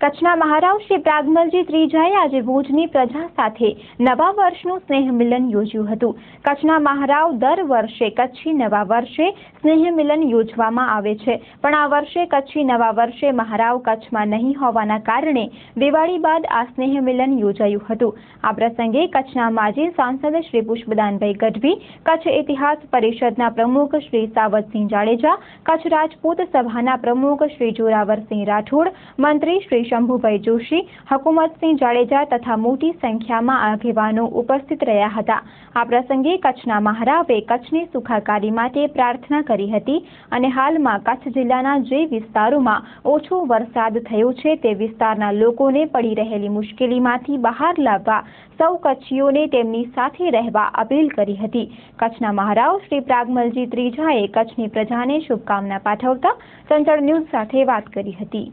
કચ્છના મહારાવ શ્રી પ્રાગમલજી ત્રીજાએ આજે ભુજની પ્રજા સાથે નવા વર્ષનું સ્નેહ મિલન યોજ્યું હતું। કચ્છના મહારાવ દર વર્ષે કચ્છી નવા વર્ષે સ્નેહ મિલન યોજવામાં આવે છે, પણ આ વર્ષે કચ્છી નવા વર્ષે મહારાવ કચ્છમાં નહીં હોવાના કારણે દિવાળી બાદ આ સ્નેહ મિલન યોજાયું હતું। આ પ્રસંગે કચ્છના માજી સાંસદ શ્રી પુષ્પદાનભાઈ ગઢવી, કચ્છ ઇતિહાસ પરિષદના પ્રમુખ શ્રી સાવતસિંહ જાડેજા, કચ્છ રાજપૂત સભાના પ્રમુખ શ્રી જોરાવરસિંહ રાઠોડ, મંત્રી શ્રી શંભુભાઈ જોશી, હકુમતસિંહ જાડેજા તથા મોટી સંખ્યામાં આગેવાનો ઉપસ્થિત રહ્યા હતા। આ પ્રસંગે કચ્છના મહારાવે કચ્છની સુખાકારી માટે પ્રાર્થના કરી હતી અને હાલમાં કચ્છ જિલ્લાના જે વિસ્તારોમાં ઓછો વરસાદ થયો છે તે વિસ્તારના લોકોને પડી રહેલી મુશ્કેલીમાંથી બહાર લાવવા સૌ કચ્છીઓને તેમની સાથે રહેવા અપીલ કરી હતી। કચ્છના મહારાવ શ્રી પ્રાગમલજી ત્રીજાએ કચ્છની પ્રજાને શુભકામના પાઠવતા ચંચળ ન્યૂઝ સાથે વાત કરી હતી।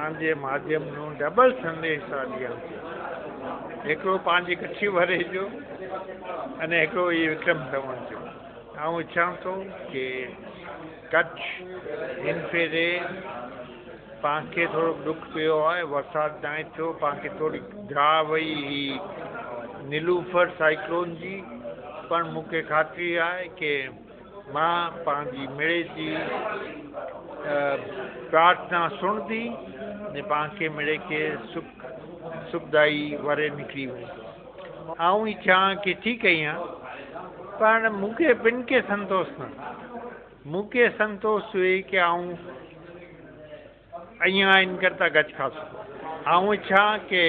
आज माध्यम डबल संदेश दिया एकड़ो पांच कच्छी भरे जो अने एकड़ो ये विक्रम संवत जो आऊँ इच्छा तो कि कच्छ इन फेरे पांखे थोड़ो दुख पियो है वरसाद ना थो पांखे थोड़ी धा वही नीलूफर साइक्लोन जी पण मूंखे खातरी है कि मां पांजी मेड़े जी प्रार्थना सुनती ने पांखे मिले के सुखदाई वरे निकली वही आऊँ इच्छा कि ठीक है पर मूंखे बिन के संतोष न मूंखे संतोष हुए कि आऊँ अँ इन करता कच्छ खास आऊँ इच्छा कि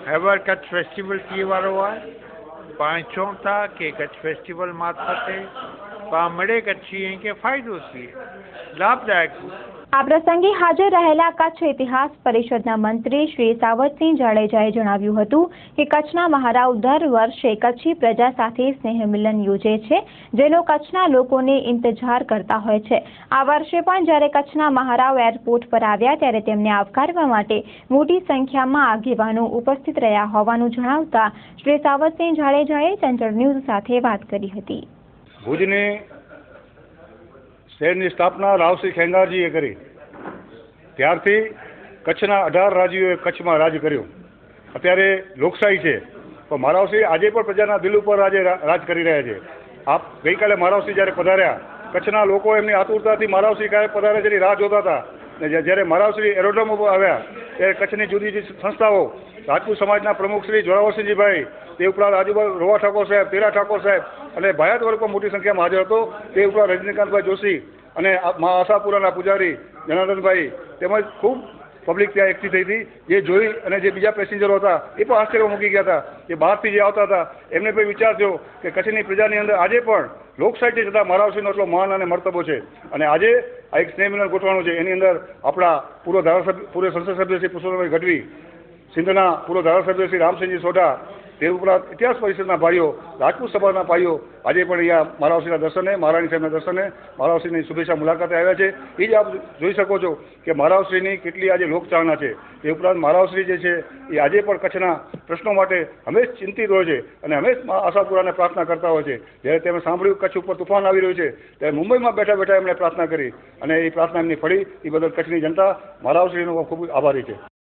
हैवर कच्छ फेस्टिवल थी वारो है पाण चऊं था कि कच्छ फेस्टिवल मार्फते पाण मिड़े कच्छी के फ़ाइदो थिए लाभदायक। આ પ્રસંગે હાજર રહેલા કચ્છ ઇતિહાસ પરિષદના મંત્રી શ્રી સાવતસિંહ જાડેજાએ જણાવ્યું હતું કે કચ્છના મહારાવ દર વર્ષે કચ્છી પ્રજા સાથે સ્નેહ મિલન યોજે છે, જેનો કચ્છના લોકોને ઇંતજાર કરતા હોય છે। આ વર્ષે પણ જ્યારે કચ્છના મહારાવ એરપોર્ટ પર આવ્યા ત્યારે તેમને આવકારવા માટે મોટી સંખ્યામાં આગેવાનો ઉપસ્થિત રહ્યા હોવાનું જણાવતા શ્રી સાવતસિંહ જાડેજાએ ચંચળ ન્યૂઝ સાથે વાત કરી હતી। ભુજની શહેરની સ્થાપના રાવસિંહ ખેંગારજીએ કરી ત્યારથી કચ્છના 18 રાજ્યોએ કચ્છમાં રાજ કર્યું। અત્યારે લોકશાહી છે પણ મહારાવસિંહ આજે પણ પ્રજાના દિલ ઉપર આજે રાજ કરી રહ્યા છે। આપ ગઈકાલે મહારાવસિંહ જ્યારે પધાર્યા કચ્છના લોકો એમની આતુરતાથી મહારાવસિંહ ક્યારે પધારે જેની રાહ જોતા હતા ને જ્યારે મહારાવસિંહ એરોડ્રોમ ઉપર આવ્યા ત્યારે કચ્છની જુદી જુદી સંસ્થાઓ રાજપૂત સમાજના પ્રમુખ શ્રી જોરાવરસિંહજીભાઈ, તે ઉપરાંત આજુબાજુ રોવા ઠાકોર સાહેબ, તેરા ઠાકોર સાહેબ અને ભાયાત વર્ગ પણ મોટી સંખ્યામાં હાજર હતો। તે ઉપરાંત રજનીકાંતભાઈ જોશી અને મા આશાપુરાના પૂજારી જનાર્દનભાઈ તેમજ ખૂબ પબ્લિક ત્યાં એકઠી થઈ હતી, જે જોઈ અને જે બીજા પેસેન્જરો હતા એ પણ આશ્ચર્ય મૂકી ગયા હતા કે બહારથી જે આવતા હતા એમને પણ વિચાર થયો કે કચ્છની પ્રજાની અંદર આજે પણ લોકશાહી છતાં મહારાવસિંહનો એટલો માન અને મર્તબો છે અને આજે આ એક સ્નેહ મિલન ગોઠવાનું છે। એની અંદર આપણા પૂર્વ સંસદ સભ્ય શ્રી પુષ્પદાનભાઈ ગઢવી, સિંધના પૂર્વ ધારાસભ્ય શ્રી રામસિંહજી સોઢા, તે ઉપરાંત ઇતિહાસ પરિષદના ભાઈઓ, રાજપૂત સભાના ભાઈઓ આજે પણ અહીંયા મહારાવસિંહના દર્શને, મહારાણી સાહેબના દર્શને, મહારાવસિંહની શુભેચ્છા મુલાકાતે આવ્યા છે। એ જ આપ જોઈ શકો છો કે મહારાવશ્રીની કેટલી આજે લોકચાહના છે। તે ઉપરાંત મહારાવશ્રી જે છે એ આજે પણ કચ્છના પ્રશ્નો માટે હંમેશ ચિંતિત હોય છે અને હંમેશ આશાપુરાને પ્રાર્થના કરતા હોય છે। જ્યારે તેમણે સાંભળ્યું કચ્છ ઉપર તુફાન આવી રહ્યું છે ત્યારે મુંબઈમાં બેઠા બેઠા એમણે પ્રાર્થના કરી અને એ પ્રાર્થના એમની ફળી એ બદલ કચ્છની જનતા મહારાવશ્રીનો ખૂબ આભારી છે।